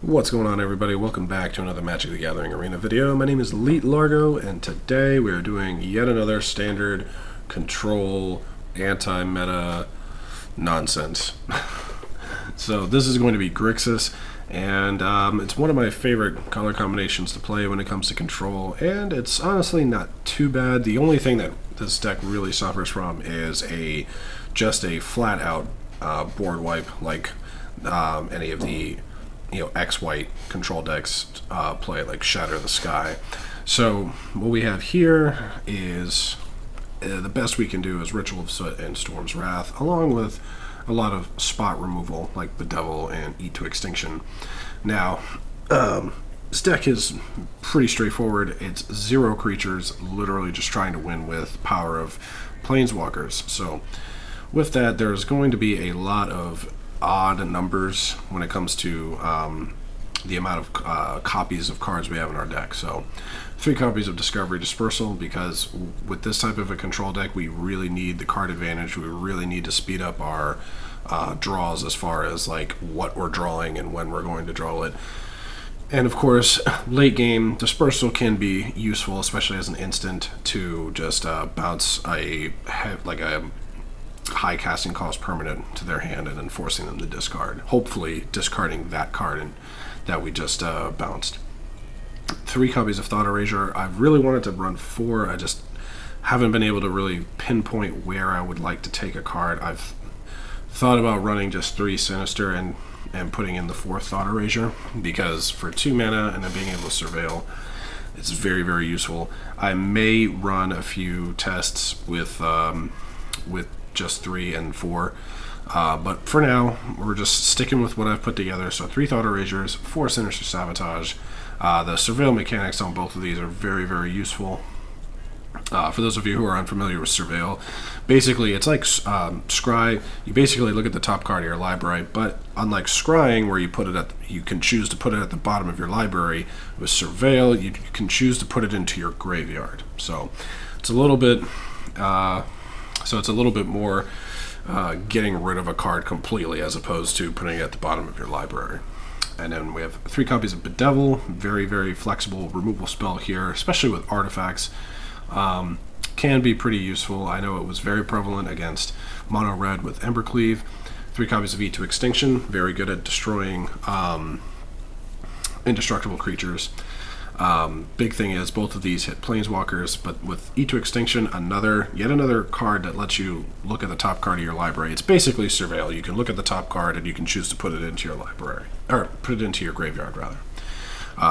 What's going on, everybody? Welcome back to another Magic the Gathering Arena video. My name is Elite Largo, and today we are doing yet another standard control anti-meta nonsense. So this is going to be Grixis, and it's one of my favorite color combinations to play when it comes to control, and it's honestly not too bad. The only thing that this deck really suffers from is just a flat-out board wipe, like any of the X-White control decks play, like Shatter the Sky. So what we have here is the best we can do is Ritual of Soot and Storm's Wrath, along with a lot of spot removal like Bedevil and Eat to Extinction. Now, this deck is pretty straightforward. It's 0 creatures, literally just trying to win with power of Planeswalkers. So with that, there's going to be a lot of odd numbers when it comes to the amount of copies of cards we have in our deck. So 3 copies of Discovery Dispersal, because with this type of a control deck we really need the card advantage. We really need to speed up our draws as far as like what we're drawing and when we're going to draw it. And of course, late game Dispersal can be useful, especially as an instant, to just bounce a high casting cost permanent to their hand and then forcing them to discard, hopefully discarding that card that we just bounced. 3 copies of Thought Erasure. I really wanted to run 4. I just haven't been able to really pinpoint where I would like to take a card. I've thought about running just 3 Sinister and putting in the 4th Thought Erasure, because for 2 mana and then being able to Surveil, it's very, very useful. I may run a few tests with just 3 and 4, but for now we're just sticking with what I've put together. So 3 Thought Erasures, 4 Sinister Sabotage. The Surveil mechanics on both of these are very, very useful. For those of you who are unfamiliar with Surveil, basically it's like Scry. You basically look at the top card of your library, but unlike Scrying, where you can choose to put it at the bottom of your library, with Surveil you can choose to put it into your graveyard. So it's a little bit more getting rid of a card completely, as opposed to putting it at the bottom of your library. And then we have 3 copies of Bedevil, very, very flexible removal spell here, especially with artifacts. Can be pretty useful. I know it was very prevalent against mono red with Embercleave. 3 copies of Eat to Extinction, very good at destroying indestructible creatures. Big thing is both of these hit Planeswalkers, but with Eat to Extinction, yet another card that lets you look at the top card of your library. It's basically Surveil. You can look at the top card and you can choose to put it into your library, or put it into your graveyard rather.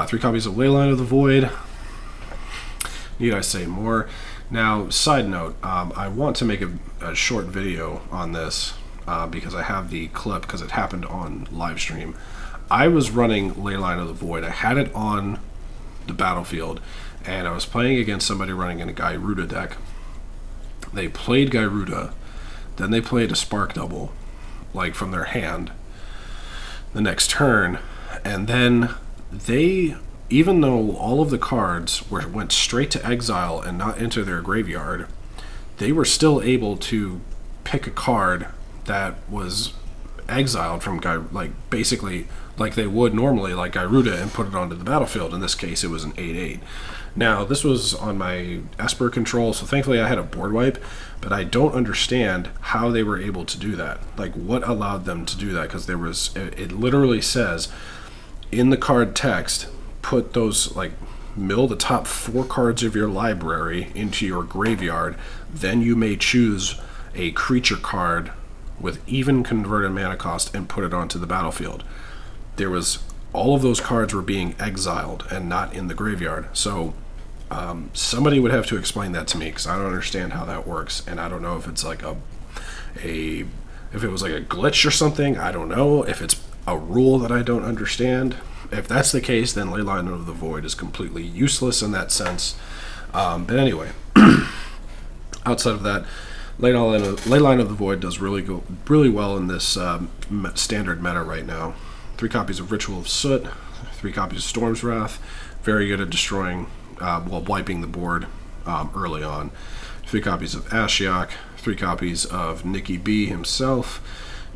3 copies of Leyline of the Void. Need I say more? Now, side note, I want to make a short video on this because I have the clip, because it happened on live stream. I was running Leyline of the Void. I had it on the battlefield, and I was playing against somebody running in a Gyruda deck. They played Gyruda, then they played a Spark Double, like from their hand, the next turn, and then even though all of the cards went straight to exile and not into their graveyard, they were still able to pick a card that was exiled from basically like they would normally, like Gyruda, and put it onto the battlefield. In this case, it was an 8/8. Now, this was on my Esper control, so thankfully I had a board wipe, but I don't understand how they were able to do that. Like, what allowed them to do that? Because it literally says in the card text, put those, mill the top 4 cards of your library into your graveyard, then you may choose a creature card with even converted mana cost and put it onto the battlefield. All of those cards were being exiled and not in the graveyard. So somebody would have to explain that to me, because I don't understand how that works, and I don't know if it's like if it was like a glitch or something. I don't know if it's a rule that I don't understand. If that's the case, then Leyline of the Void is completely useless in that sense. But anyway, outside of that, Leyline of the Void does really well in this standard meta right now. 3 copies of Ritual of Soot, 3 copies of Storm's Wrath, very good at destroying, wiping the board early on. 3 copies of Ashiok, 3 copies of Nikki B himself,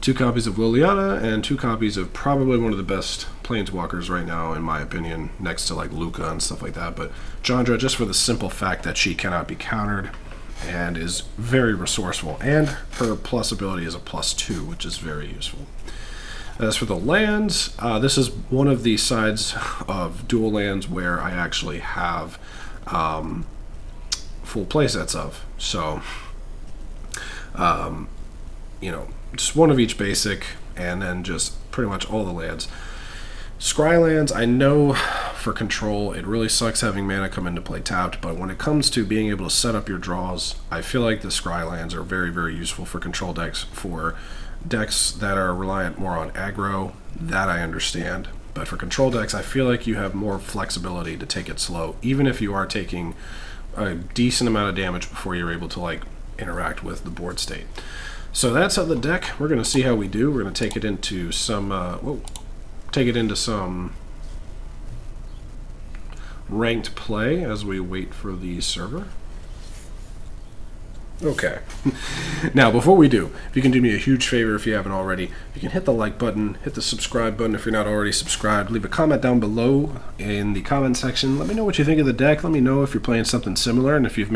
2 copies of Liliana, and 2 copies of probably one of the best planeswalkers right now, in my opinion, next to like Luca and stuff like that. But Chandra, just for the simple fact that she cannot be countered and is very resourceful, and her plus ability is a +2, which is very useful. As for the lands, this is one of the sides of dual lands where I actually have full playsets of. So, you know, just one of each basic, and then just pretty much all the lands. Scry lands, I know for control, it really sucks having mana come into play tapped, but when it comes to being able to set up your draws, I feel like the Scry lands are very, very useful for control decks. For decks that are reliant more on aggro, that I understand. But for control decks, I feel like you have more flexibility to take it slow, even if you are taking a decent amount of damage before you're able to like interact with the board state. So that's how the deck. We're going to see how we do. We're going to take it into some ranked play as we wait for the server. Okay. Now, before we do, if you can do me a huge favor if you haven't already, you can hit the like button, hit the subscribe button if you're not already subscribed, leave a comment down below in the comment section. Let me know what you think of the deck. Let me know if you're playing something similar, and if you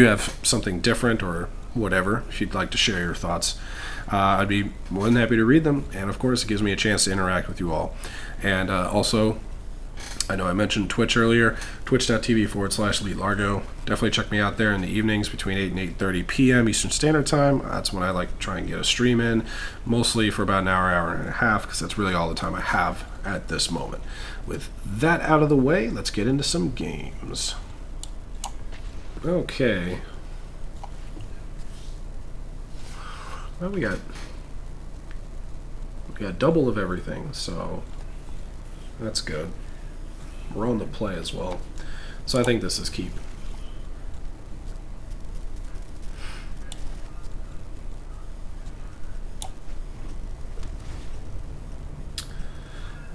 have something different or whatever, if you'd like to share your thoughts. I'd be more than happy to read them, and of course it gives me a chance to interact with you all. And also, I know I mentioned Twitch earlier, twitch.tv/LeetLargo. Definitely check me out there in the evenings between 8 and 8:30 p.m. Eastern Standard Time. That's when I like to try and get a stream in, mostly for about an hour, hour and a half, because that's really all the time I have at this moment. With that out of the way, let's get into some games. Okay. Well, we got double of everything, so that's good. We're on the play as well, so I think this is keep.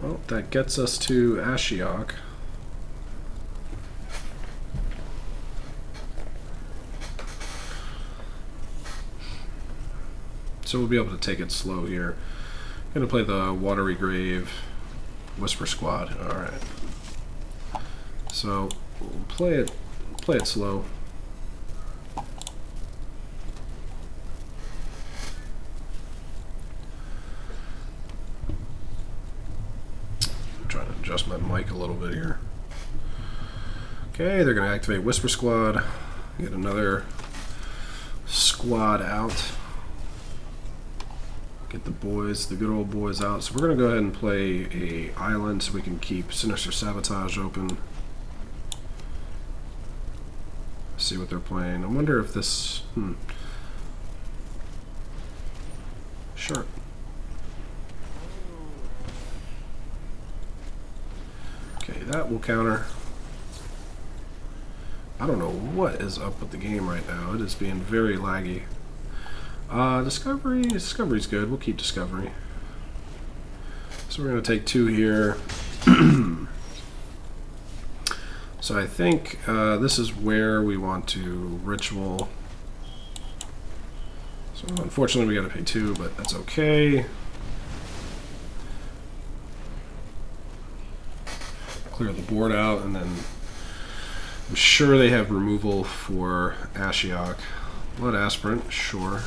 Well, that gets us to Ashiok. So we'll be able to take it slow here. Gonna play the Watery Grave Whisper Squad. Alright. So we'll play it slow. I'm trying to adjust my mic a little bit here. Okay, they're gonna activate Whisper Squad. Get another squad out. Get the boys, the good old boys out. So we're going to go ahead and play a island so we can keep Sinister Sabotage open. See what they're playing. I wonder if this... Sure. Okay, that will counter. I don't know what is up with the game right now. It is being very laggy. Discovery's good. We'll keep Discovery. So we're going to take 2 here. So I think this is where we want to Ritual. So unfortunately we got to pay 2, but that's okay. Clear the board out, and then I'm sure they have removal for Ashiok. Blood Aspirant, sure.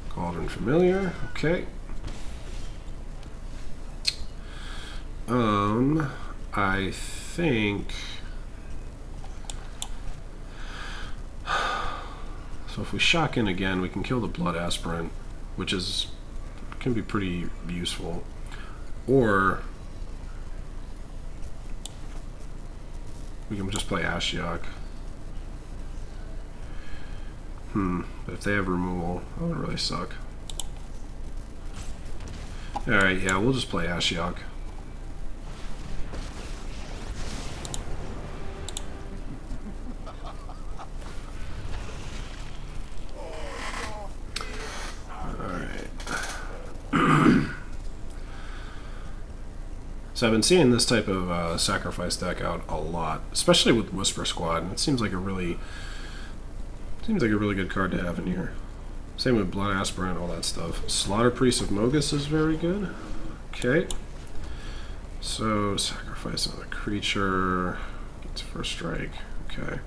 Cauldron Familiar, okay. I think... So if we shock in again, we can kill the Blood Aspirant, which can be pretty useful. Or we can just play Ashiok. But if they have removal, that would really suck. Alright, yeah, we'll just play Ashiok. So I've been seeing this type of sacrifice deck out a lot, especially with Whisper Squad, and it seems like a really good card to have in here. Same with Blood Aspirant, all that stuff. Slaughter Priest of Mogus is very good. Okay. So, sacrifice another creature. Gets first strike. Okay.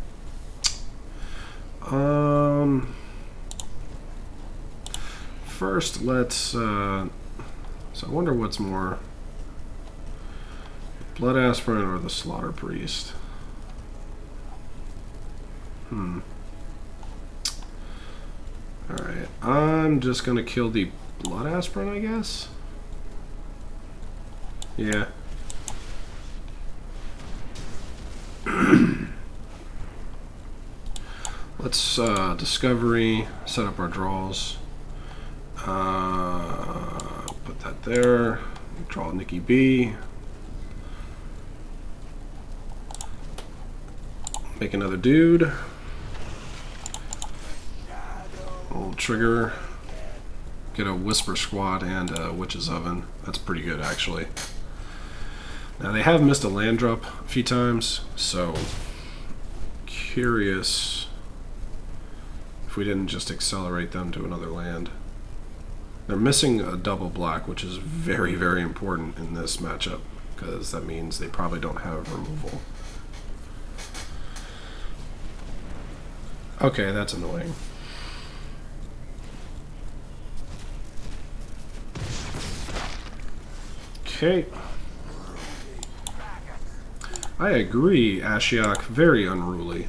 First, let's... so I wonder what's more... Blood Aspirant or the Slaughter Priest? Alright, I'm just gonna kill the Blood Aspirant, I guess? Yeah. Let's discovery, set up our draws. Put that there. Draw Nikki B. Make another dude. We'll trigger. Get a Whisper Squad and a Witch's Oven. That's pretty good, actually. Now, they have missed a land drop a few times, so curious if we didn't just accelerate them to another land. They're missing a double black, which is very, very important in this matchup, because that means they probably don't have removal. Okay, that's annoying. Okay. I agree, Ashiok, very unruly.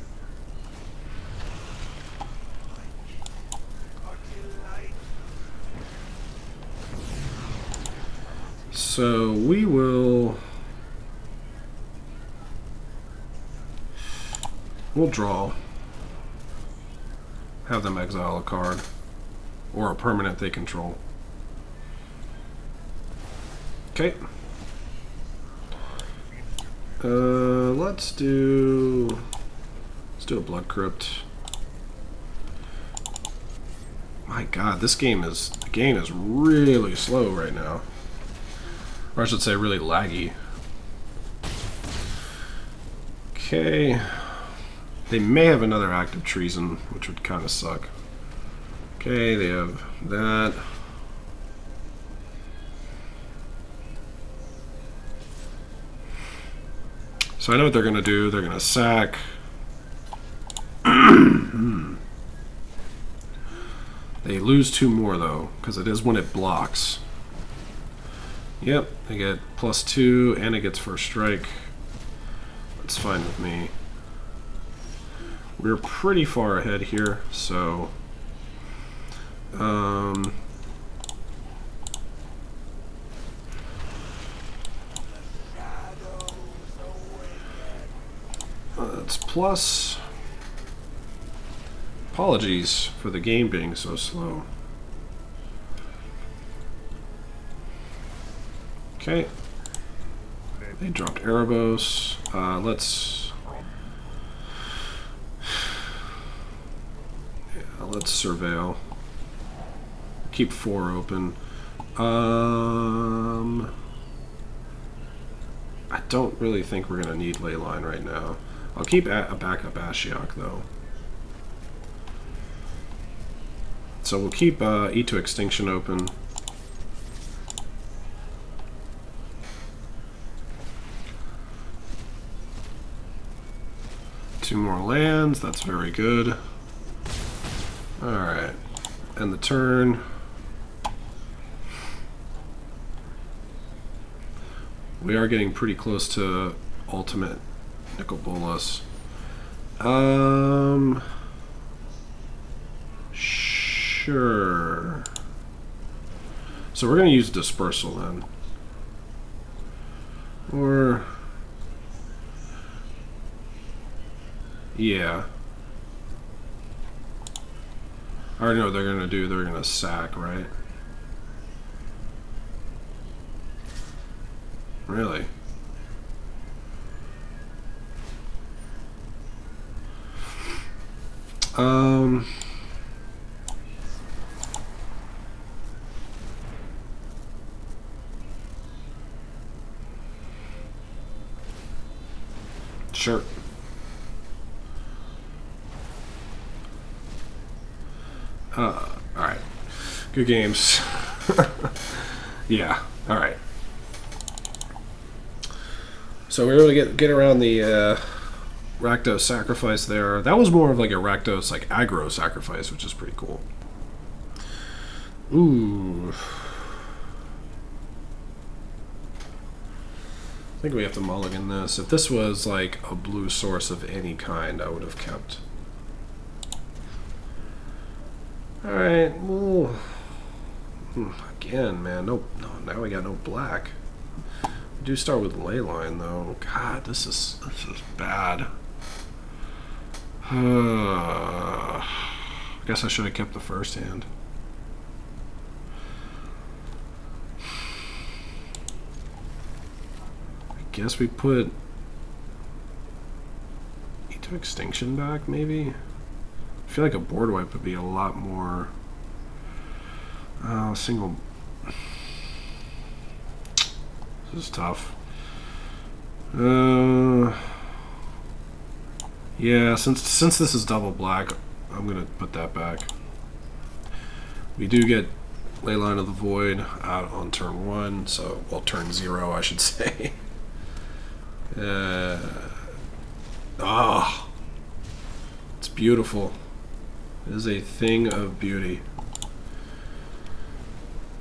So we'll draw. Have them exile a card. Or a permanent they control. Okay. Let's do a Blood Crypt. My God, the game is really slow right now. Or I should say really laggy. Okay. They may have another act of treason, which would kind of suck. Okay, they have that. So I know what they're going to do. They're going to sack. They lose 2 more, though, because it is when it blocks. Yep, they get +2, and it gets first strike. That's fine with me. We're pretty far ahead here, so... That's plus. Apologies for the game being so slow. Okay. They dropped Erebos. Let's Surveil. Keep 4 open. I don't really think we're going to need Leyline right now. I'll keep a backup Ashiok, though. So we'll keep E to Extinction open. Two more lands, that's very good. Alright, end the turn. We are getting pretty close to ultimate Nicol Bolas. Sure. So we're going to use Dispersal then. Or... yeah. I already know what they're going to do. They're going to sack, right? Really? Sure. Alright. Good games. Yeah. All right. So we were able to get around the Rakdos sacrifice there. That was more of like a Rakdos like aggro sacrifice, which is pretty cool. Ooh. I think we have to mulligan this. If this was like a blue source of any kind, I would have kept. Alright, well, again, man, no, now we got no black. We do start with Leyline, though. God, this is bad. I guess I should have kept the first hand. I guess we put into Extinction back, maybe? I feel like a board wipe would be a lot more single. This is tough. Yeah, since this is double black, I'm gonna put that back. We do get Leyline of the Void out on turn 1, so well, turn 0, I should say. It's beautiful. It is a thing of beauty.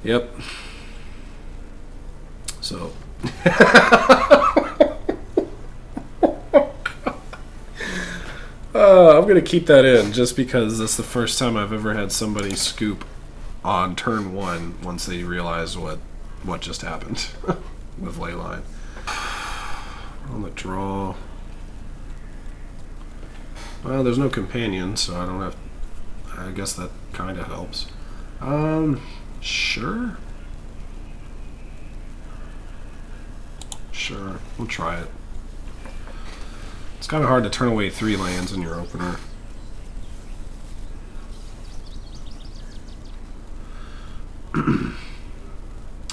Yep. So. I'm going to keep that in just because that's the first time I've ever had somebody scoop on turn 1 once they realize what just happened with Leyline. On the draw. Well, there's no companion, so I don't have. I guess that kind of helps. Sure. Sure, we'll try it. It's kind of hard to turn away 3 lands in your opener.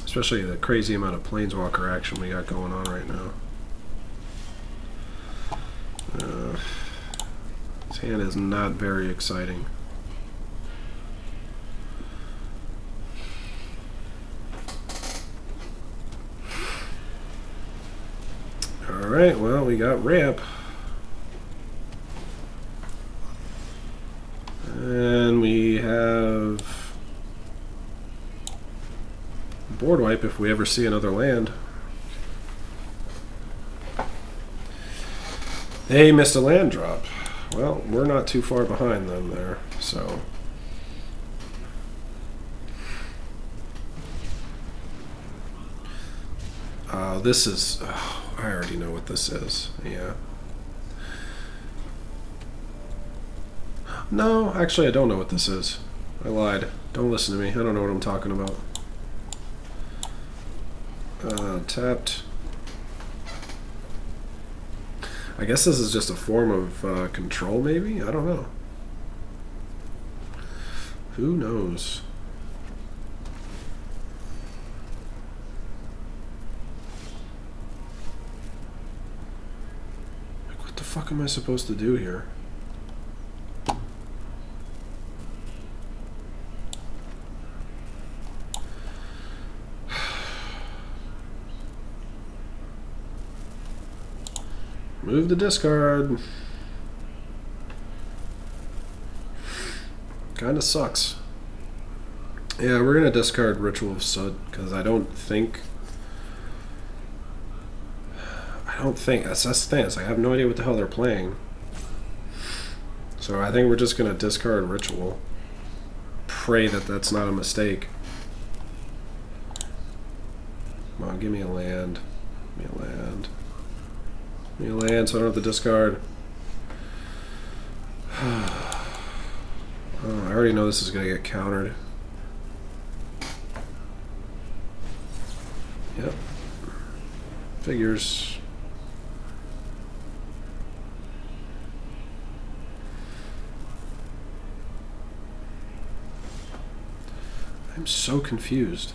Especially the crazy amount of Planeswalker action we got going on right now. This hand is not very exciting. Alright, well, we got ramp. And we have board wipe if we ever see another land. They missed a land drop. Well, we're not too far behind them there, so. This is. Oh, I already know what this is. Yeah. No, actually, I don't know what this is. I lied. Don't listen to me. I don't know what I'm talking about. Tapped. I guess this is just a form of control, maybe? I don't know. Who knows? Like, what the fuck am I supposed to do here? Move the discard. Kinda sucks. Yeah, we're gonna discard Ritual of Soot because I don't think that's the thing. It's like I have no idea what the hell they're playing. So I think we're just gonna discard Ritual. Pray that that's not a mistake. Come on, give me a land. Give me a land. Give me a land so I don't have to discard. Oh, I already know this is gonna get countered. Yep. Figures. I'm so confused.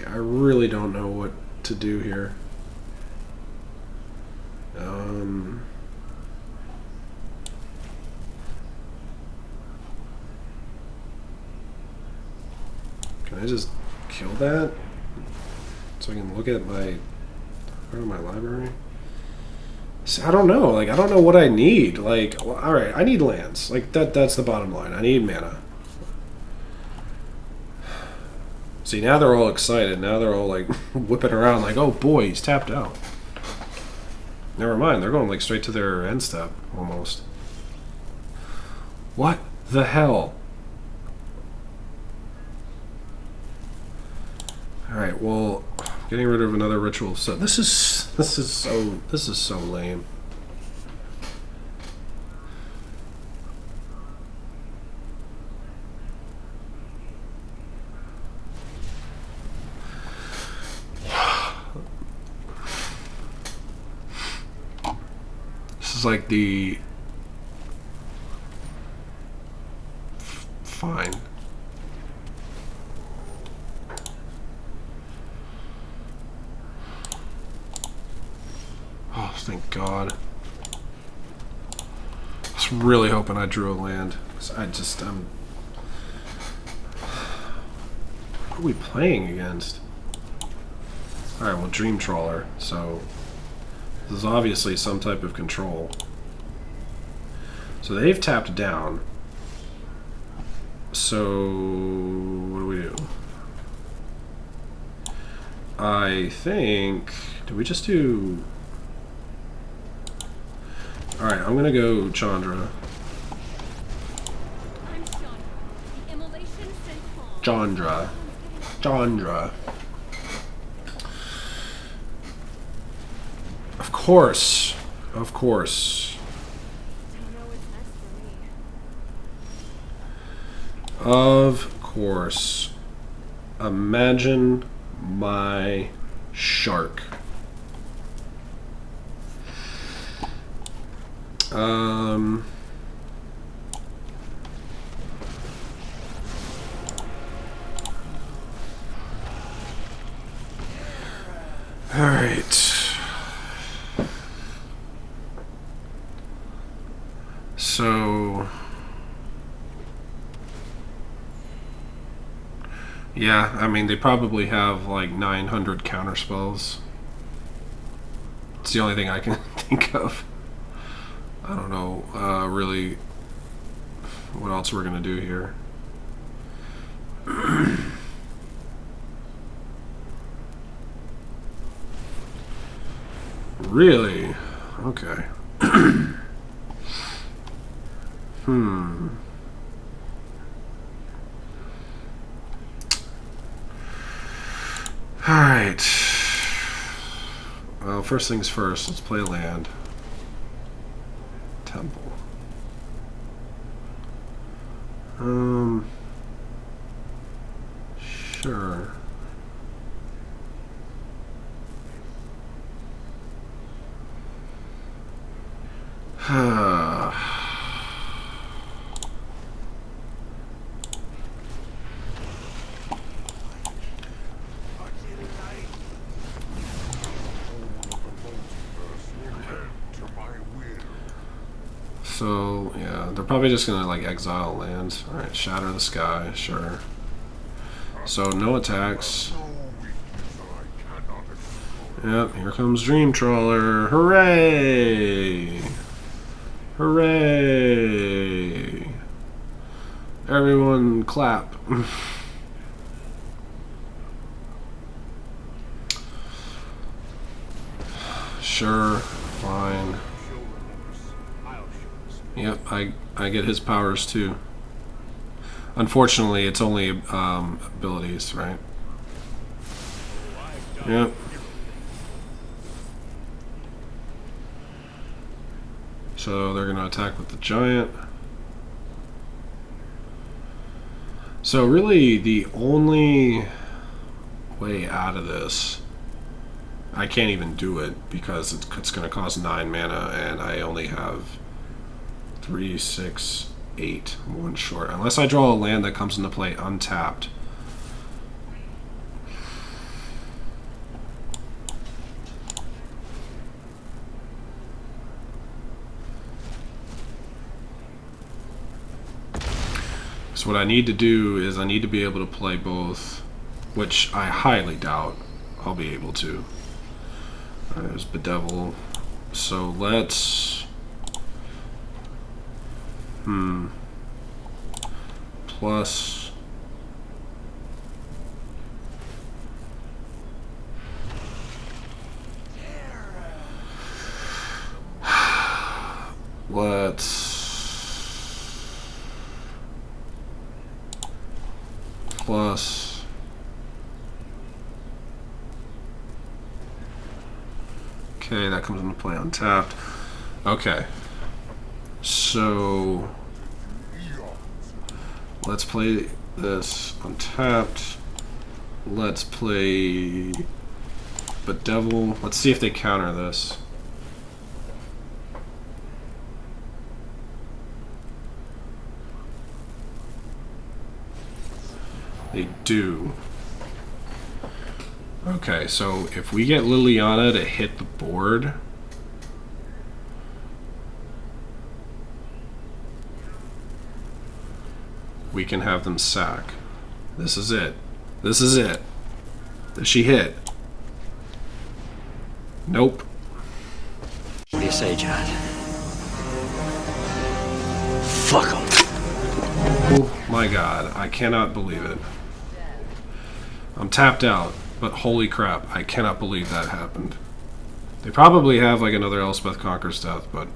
I really don't know what to do here. Can I just kill that? So I can look at my library? See, I don't know. Like, I don't know what I need. Like, well, alright, I need lands. Like, that's the bottom line. I need mana. See, now they're all excited. Now they're all, like, whipping around like, oh boy, he's tapped out. Never mind. They're going, like, straight to their end step, almost. What the hell? Alright, well, getting rid of another ritual. So this is so lame. This is like the fine. Oh, thank God. I was really hoping I drew a land. I just, what are we playing against? Alright, well, Dream Trawler, so this is obviously some type of control. So they've tapped down. So, what do we do? I think, do we just do... Alright, I'm gonna go Chandra. Chandra. Chandra. Of course. Of course. Of course. Imagine my shark. All right. So, yeah, I mean, they probably have like 900 counter spells. It's the only thing I can think of. I don't know really what else we're gonna do here. Really? Okay. Alright. Well, first things first, let's play land. Temple. Sure. So, yeah, they're probably just gonna, like, exile lands. Alright, Shatter the Sky, sure. So, no attacks. Yep, here comes Dream Trawler. Hooray! Hooray! Everyone clap. Sure, fine. Yep, I get his powers too. Unfortunately, it's only abilities, right? Yep. So they're going to attack with the giant. So really, the only way out of this, I can't even do it because it's going to cost 9 mana, and I only have 3, 6, 8, one short. Unless I draw a land that comes into play untapped. So what I need to do is I need to be able to play both, which I highly doubt I'll be able to. There's Bedevil. So let's... Plus... Plus... Okay, that comes into play untapped. Okay. So... Let's play this untapped. Let's play Bedevil. Let's see if they counter this. They do. Okay, so if we get Liliana to hit the board, we can have them sack. This is it. This is it. Does she hit? Nope. What do you say, John? Fuck him. Oh my god, I cannot believe it. I'm tapped out, but holy crap, I cannot believe that happened. They probably have like another Elspeth Conquers death, but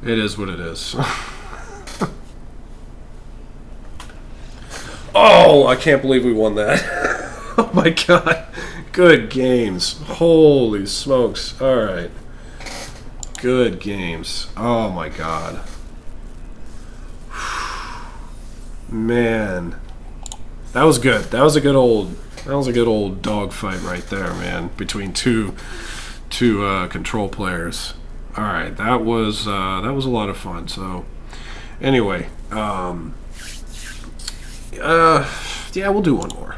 it is what it is. Oh, I can't believe we won that. Oh my god. Good games. Holy smokes. Alright. Good games. Oh my god. Man. That was good. That was a good old dogfight right there, man. Between two control players. Alright, that was a lot of fun. So anyway, yeah, we'll do one more.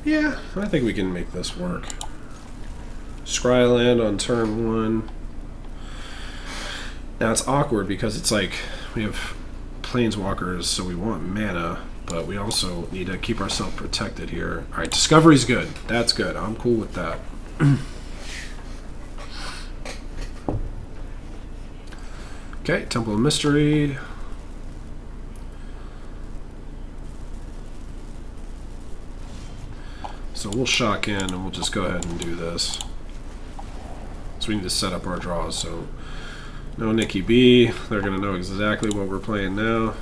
Yeah, I think we can make this work. Scryland on turn 1. Now it's awkward because it's like we have planeswalkers, so we want mana, but we also need to keep ourselves protected here. Alright, Discovery's good. That's good. I'm cool with that. Okay, Temple of Mystery. So we'll shock in and we'll just go ahead and do this. So we need to set up our draws. So no Nikki B. They're going to know exactly what we're playing now.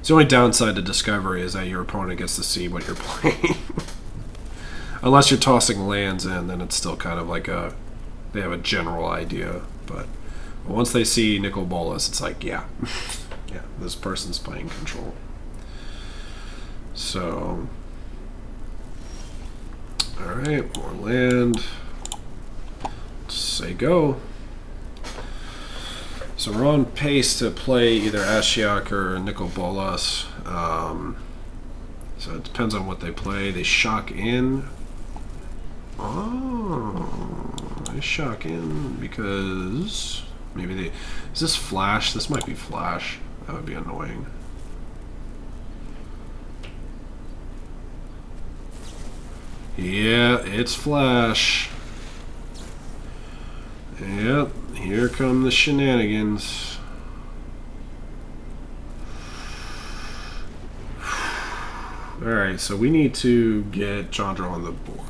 So the only downside to Discovery is that your opponent gets to see what you're playing. Unless you're tossing lands in, then it's still kind of like a... They have a general idea, but once they see Nicol Bolas, it's like, yeah, yeah, this person's playing control. So, all right, more land. Just say go. So we're on pace to play either Ashiok or Nicol Bolas. So it depends on what they play. They shock in. Oh, they shock in because maybe they... Is this Flash? This might be Flash. That would be annoying. Yeah, it's Flash. Yep, here come the shenanigans. Alright, so we need to get Chandra on the board.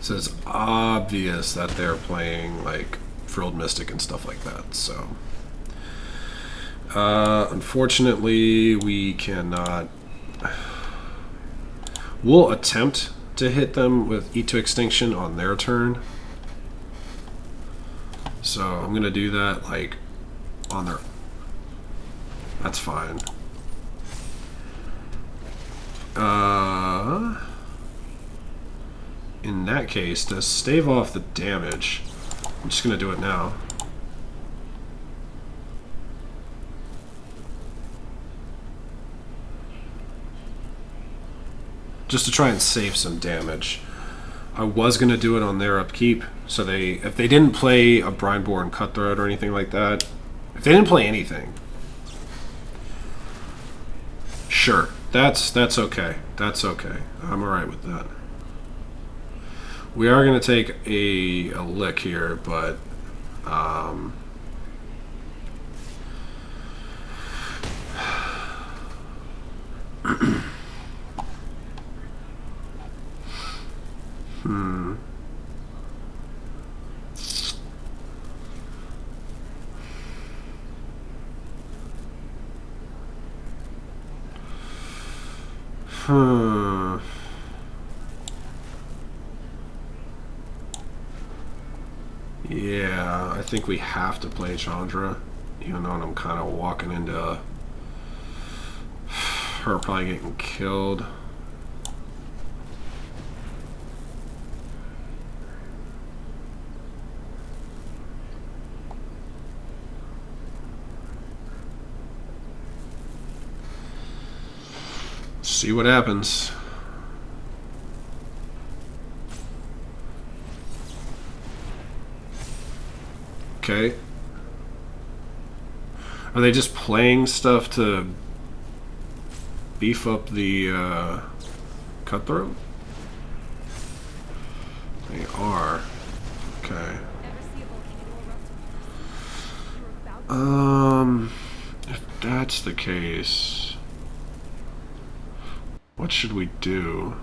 So it's obvious that they're playing like Frilled Mystic and stuff like that. So unfortunately we cannot. We'll attempt to hit them with Eat to Extinction on their turn. So I'm gonna do that like on their... That's fine. In that case, to stave off the damage, I'm just gonna do it now. just to try and save some damage. I was going to do it on their upkeep, so if they didn't play a Brineborn Cutthroat or anything like that, if they didn't play anything, sure, that's okay. That's okay. I'm alright with that. We are going to take a lick here, but yeah, I think we have to play Chandra, even though I'm kind of walking into her probably getting killed. See what happens. Okay. Are they just playing stuff to beef up the Cutthroat? They are. Okay. If that's the case, what should we do?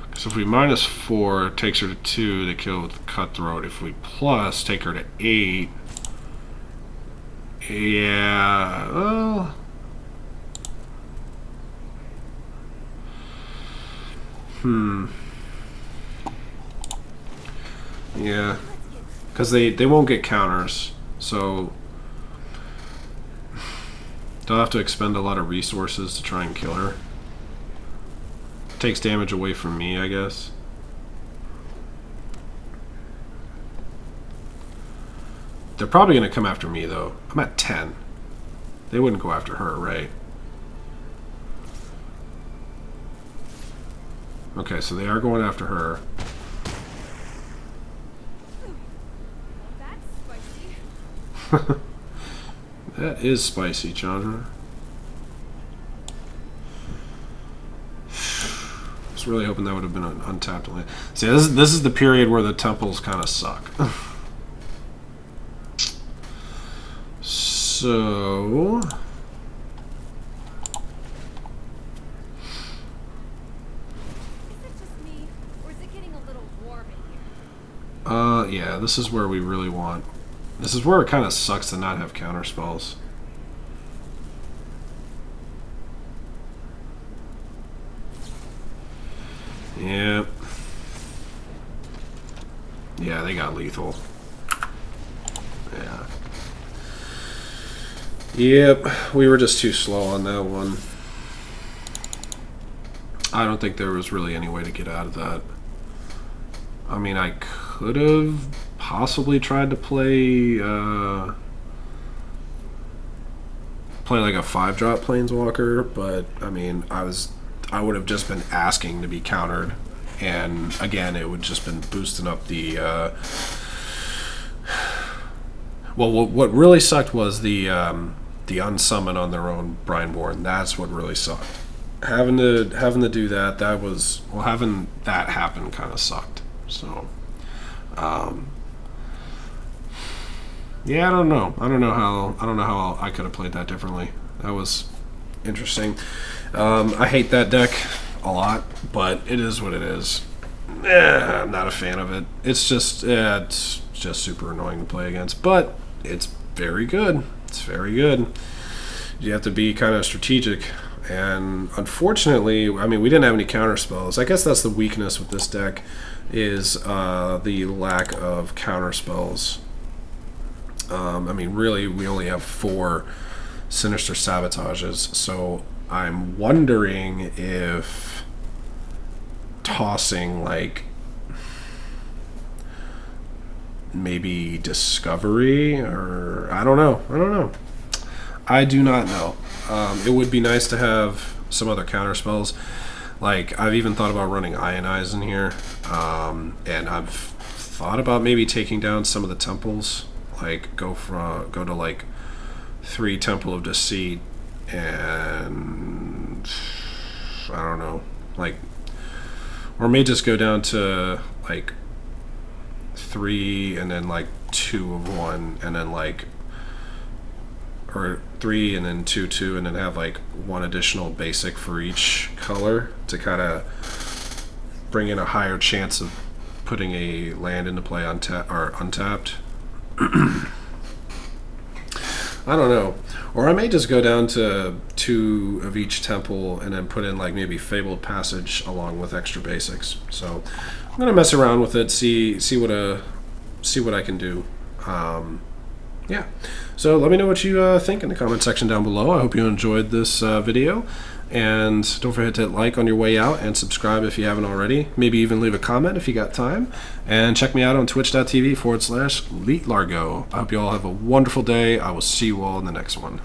Because if we -4, it takes her to 2 to kill with Cutthroat. If we plus, take her to 8. Yeah, well... Yeah. Because they won't get counters, so... they'll have to expend a lot of resources to try and kill her. Takes damage away from me, I guess. They're probably going to come after me, though. I'm at 10. They wouldn't go after her, right? Okay, so they are going after her. That's spicy. That is spicy, Chandra. I was really hoping that would have been an untapped land. See, this is the period where the temples kind of suck. So... yeah, this is where we really want... This is where it kind of sucks to not have counter spells. Yep. Yeah, they got lethal. Yeah. Yep, we were just too slow on that one. I don't think there was really any way to get out of that. I mean, I could have possibly tried to play like a 5-drop Planeswalker, but I mean, I would have just been asking to be countered, and again, it would just been boosting up the. Well, what really sucked was the unsummon on their own Brineborn. That's what really sucked. Having to do that. That was, well, having that happen kind of sucked. So, yeah, I don't know how I could have played that differently. That was interesting. I hate that deck a lot, but it is what it is. I'm not a fan of it. It's just super annoying to play against, but it's very good. It's very good. You have to be kind of strategic, and unfortunately, I mean, we didn't have any counter spells. I guess that's the weakness with this deck, is the lack of counter spells. I mean, really, we only have 4 Sinister Sabotages, so I'm wondering if tossing, like, maybe Discovery, or I don't know. I do not know. It would be nice to have some other counter spells. Like, I've even thought about running Ionize in here, and I've thought about maybe taking down some of the temples. Like, go to like 3 Temple of Deceit, and I don't know, like, or may just go down to like 3 and then like 2 of 1, and then like, or 3 and then 2 2, and then have like 1 additional basic for each color to kind of bring in a higher chance of putting a land into play untapped. I don't know. Or I may just go down to 2 of each temple and then put in like maybe Fabled Passage along with extra basics. So I'm gonna mess around with it, see what I can do. Yeah. So let me know what you think in the comment section down below. I hope you enjoyed this video. And don't forget to hit like on your way out and subscribe if you haven't already. Maybe even leave a comment if you got time. And check me out on twitch.tv/LeetLargo. I hope you all have a wonderful day. I will see you all in the next one.